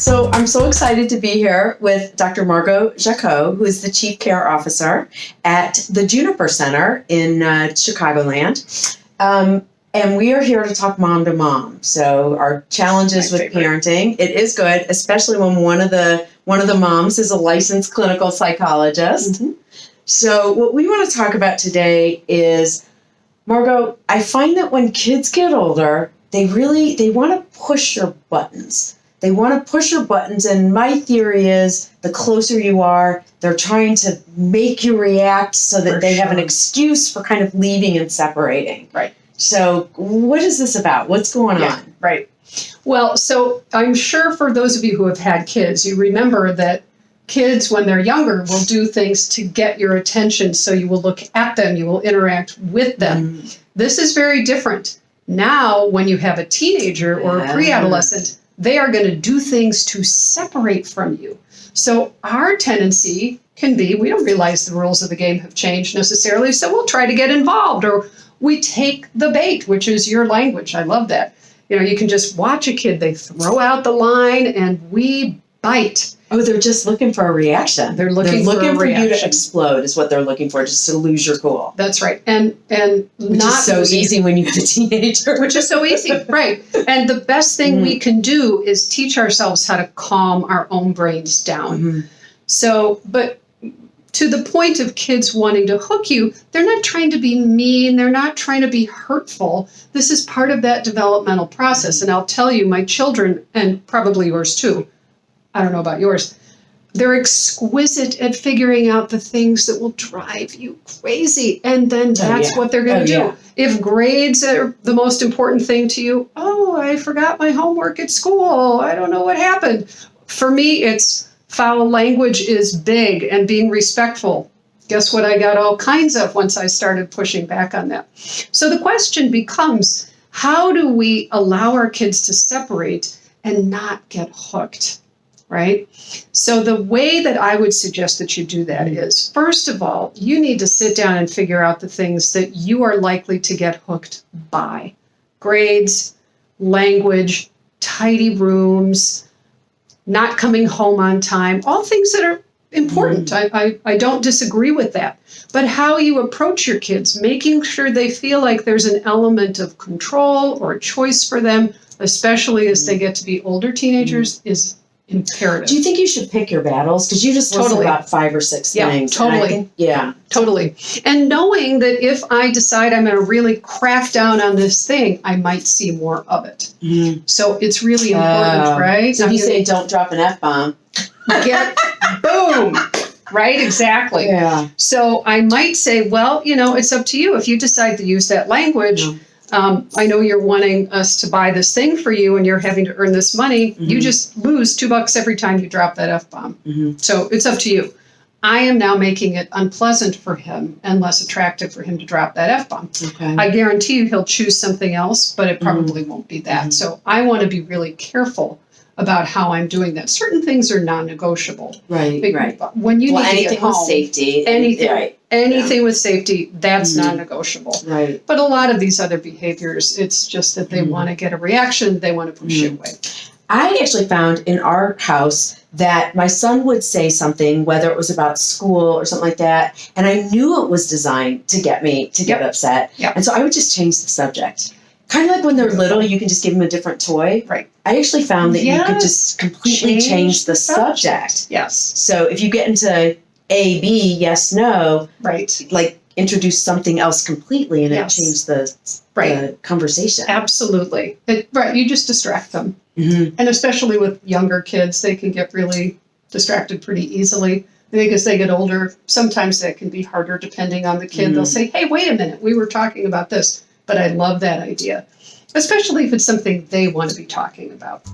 So I'm so excited to be here with Dr. Margot Jacquot, who is the Chief Care Officer at the Juniper Center in Chicagoland. And we are here to talk mom to mom. So our challenges with parenting, it is good, especially when one of the moms is a licensed clinical psychologist. Mm-hmm. So what we want to talk about today is, Margot, I find that when kids get older, they want to push your buttons. They want to push your buttons, and my theory is the closer you are, they're trying to make you react so that they have an excuse for kind of leaving and separating. Right. So what is this about? What's going on? Right. Well, so I'm sure for those of you who have had kids, you remember that kids, when they're younger, will do things to get your attention. So you will look at them, you will interact with them. Mm. This is very different. Now, when you have a teenager or a pre-adolescent, they are going to do things to separate from you. So our tendency can be, we don't realize the rules of the game have changed necessarily, so we'll try to get involved, or we take the bait, which is your language. I love that. You know, you can just watch a kid, they throw out the line and we bite. Oh, they're just looking for a reaction. They're looking for you to explode is what they're looking for, just to lose your cool. That's right. And which not is so easy when you're a teenager. Which is so easy, right. And the best thing we can do is teach ourselves how to calm our own brains down. Mm-hmm. So, but to the point of kids wanting to hook you, they're not trying to be mean. They're not trying to be hurtful. This is part of that developmental process. And I'll tell you, my children, and probably yours too, I don't know about yours, they're exquisite at figuring out the things that will drive you crazy. And then that's what they're going to do. Yeah. If grades are the most important thing to you, I forgot my homework at school. I don't know what happened. For me, it's foul language is big and being respectful. Guess what I got all kinds of once I started pushing back on that. So the question becomes, how do we allow our kids to separate and not get hooked? Right? So the way that I would suggest that you do that is, first of all, you need to sit down and figure out the things that you are likely to get hooked by. Grades, language, tidy rooms, not coming home on time, all things that are important. I don't disagree with that. But how you approach your kids, making sure they feel like there's an element of control or a choice for them, especially as they get to be older teenagers, is imperative. Do you think you should pick your battles? Because you just listed about 5 or 6 things. Totally. Totally. And knowing that if I decide I'm going to really crack down on this thing, I might see more of it. Mm. So it's really important, right? So if you say don't drop an F-bomb. Boom. Right? Exactly. Yeah. So I might say, well, it's up to you. If you decide to use that language, I know you're wanting us to buy this thing for you and you're having to earn this money. Mm-hmm. You just lose $2 every time you drop that F-bomb. Mm-hmm. So it's up to you. I am now making it unpleasant for him and less attractive for him to drop that F-bomb. Okay. I guarantee you he'll choose something else, but it probably won't be that. Mm-hmm. So I want to be really careful about how I'm doing that. Certain things are non-negotiable. Right. When you need anything to get home, with safety. Anything with safety, that's non-negotiable. Right. But a lot of these other behaviors, it's just that they want to get a reaction, they want to push you away. I actually found in our house that my son would say something, whether it was about school or something like that, and I knew it was designed to get me to get upset. Yep. And so I would just change the subject. Kind of like when they're little, you can just give them a different toy. Right. I actually found that you could just completely change the subject. Yes. So if you get into A, B, yes, no, like introduce something else completely and it changed the conversation. Absolutely. You just distract them. Mm-hmm. And especially with younger kids, they can get really distracted pretty easily. I think as they get older, sometimes that can be harder depending on the kid. Mm-hmm. They'll say, hey, wait a minute, we were talking about this. But I love that idea, especially if it's something they want to be talking about.